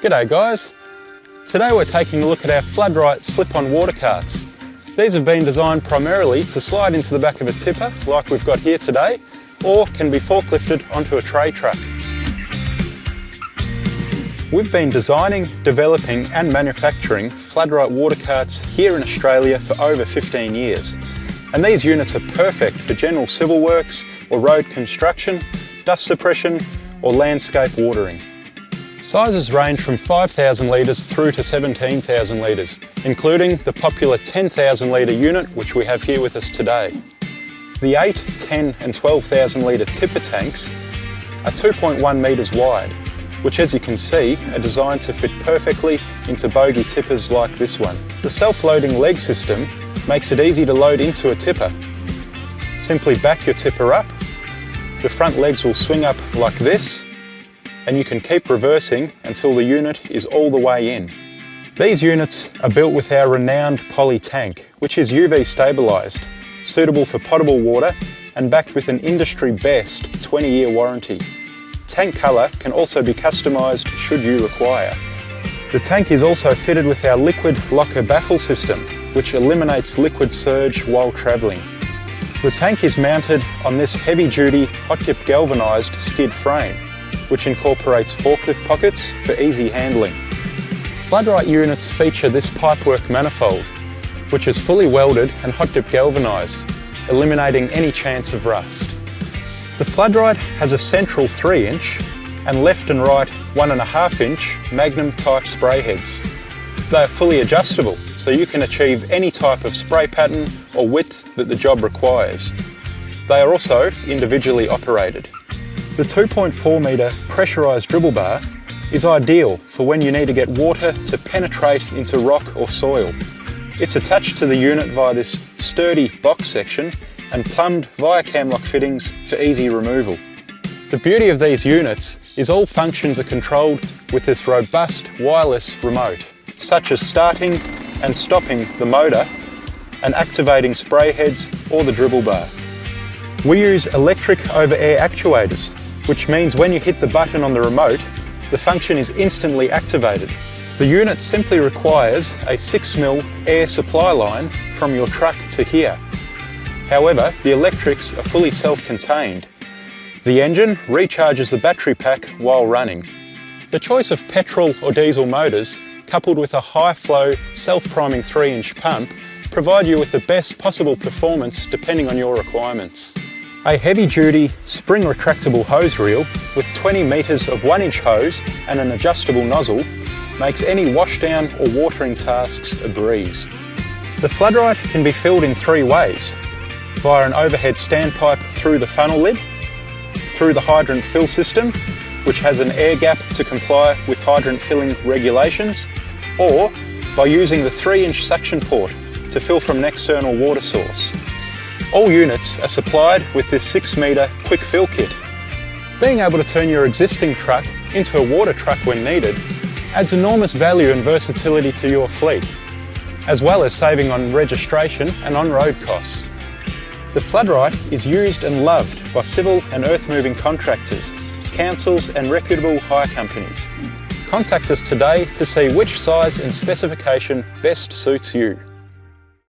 G'day guys! Today we're taking a look at our FloodRite slip-on water carts. These have been designed primarily to slide into the back of a tipper, like we've got here today, or can be forklifted onto a tray truck. We've been designing, developing and manufacturing FloodRite water carts here in Australia for over 15 years. And these units are perfect for general civil works or road construction, dust suppression or landscape watering. Sizes range from 5,000 litres through to 17,000 litres, including the popular 10,000 litre unit which we have here with us today. The 8, 10 and 12,000 litre tipper tanks are 2.1 metres wide, which as you can see are designed to fit perfectly into bogie tippers like this one. The self-loading leg system makes it easy to load into a tipper. Simply back your tipper up, the front legs will swing up like this, and you can keep reversing until the unit is all the way in. These units are built with our renowned poly tank, which is UV stabilised, suitable for potable water and backed with an industry best 20-year warranty. Tank colour can also be customised should you require. The tank is also fitted with our liquid Locker Baffle System, which eliminates liquid surge while travelling. The tank is mounted on this heavy-duty hot-dip galvanised skid frame, which incorporates forklift pockets for easy handling. FloodRite units feature this Pipework manifold, which is fully welded and hot-dip galvanised, eliminating any chance of rust. The FloodRite has a central 3-inch and left and right 1.5-inch Magnum type spray heads. They are fully adjustable, so you can achieve any type of spray pattern or width that the job requires. They are also individually operated. The 2.4 metre pressurised dribble bar is ideal for when you need to get water to penetrate into rock or soil. It's attached to the unit via this sturdy box section and plumbed via camlock fittings for easy removal. The beauty of these units is all functions are controlled with this robust wireless remote, such as starting and stopping the motor and activating spray heads or the dribble bar. We use electric over air actuators, which means when you hit the button on the remote, the function is instantly activated. The unit simply requires a 6mm air supply line from your truck to here. However, the electrics are fully self-contained. The engine recharges the battery pack while running. The choice of petrol or diesel motors, coupled with a high-flow, self-priming 3-inch pump, provide you with the best possible performance depending on your requirements. A heavy-duty, spring-retractable hose reel with 20 metres of 1-inch hose and an adjustable nozzle makes any washdown or watering tasks a breeze. The FloodRite can be filled in 3 ways: via an overhead standpipe through the funnel lid, through the hydrant fill system, which has an air gap to comply with hydrant filling regulations, or by using the 3-inch suction port to fill from an external water source. All units are supplied with this 6-metre quick fill kit. Being able to turn your existing truck into a water truck when needed adds enormous value and versatility to your fleet, as well as saving on registration and on-road costs. The FloodRite is used and loved by civil and earth-moving contractors, councils and reputable hire companies. Contact us today to see which size and specification best suits you.